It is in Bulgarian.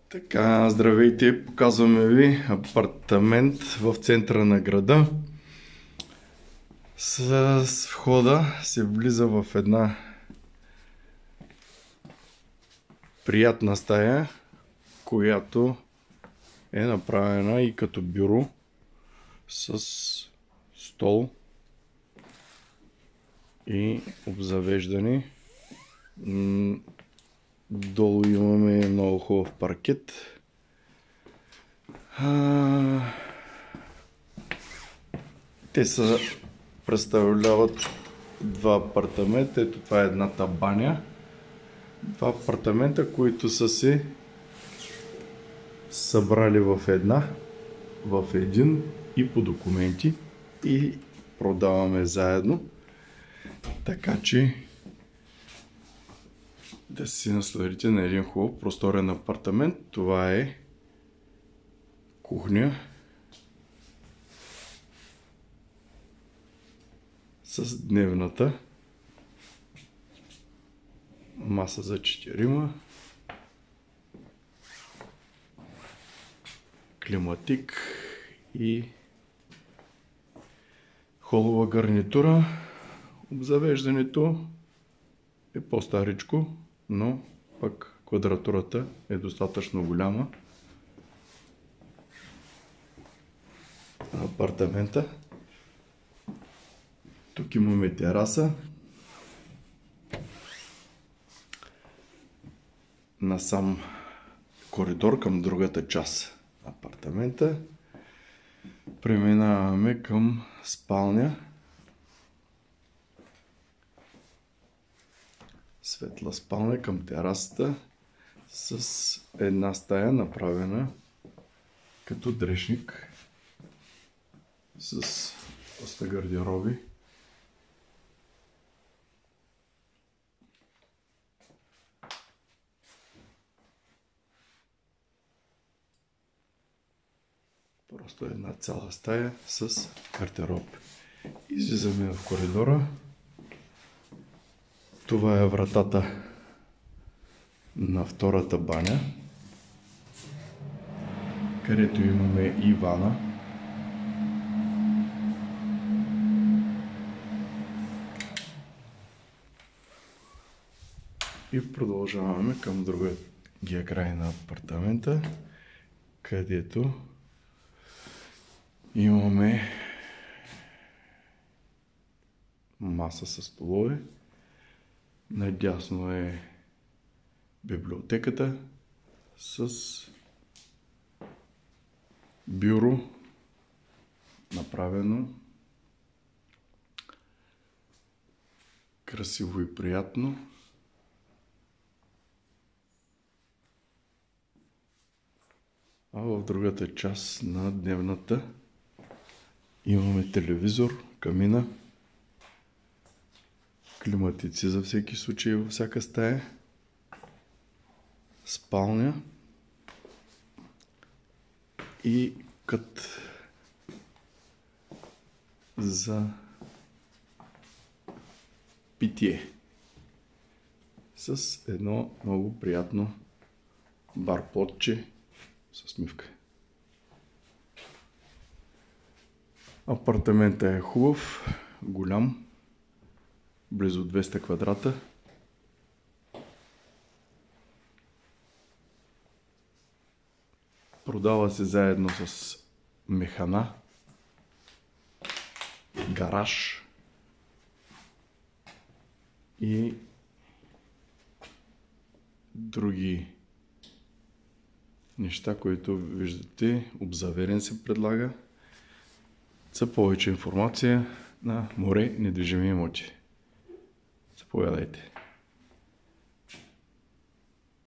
Така, здравейте! Показваме ви апартамент в центъра на града. С входа се влиза в една приятна стая, която е направена и като бюро с стол и обзавеждане. Долу имаме много хубав паркет. Те представляват два апартамента. Ето това е едната баня. Два апартамента, които са се събрали в един и по документи и продаваме заедно. Така че да си насладите на един хубав просторен апартамент. Това е кухня с дневната, маса за 4, климатик и холова гарнитура. Обзавеждането е по-старичко, но пък квадратурата е достатъчно голяма на апартамента. Тук имаме тераса. Насам коридор към другата част на апартамента. Преминаваме към спалня. Светла спалня към терасата с една стая, направена като дрешник с доста гардероби. Просто една цяла стая с гардероб. Излизаме в коридора. Това е вратата на втората баня, където имаме и вана. И продължаваме към другия край на апартамента, където имаме маса с столове. Надясно е библиотеката с бюро, направено красиво и приятно. А в другата част на дневната имаме телевизор, камина, климатици за всеки случай във всяка стая, спалня и кът за питие с едно много приятно барплотче с мивка. Апартаментът е хубав, голям, близо 200 квадрата. Продава се заедно с механа, гараж и други неща, които виждате. Обзаверен се предлага. За повече информация на Море недвижими имоти. Заповядайте.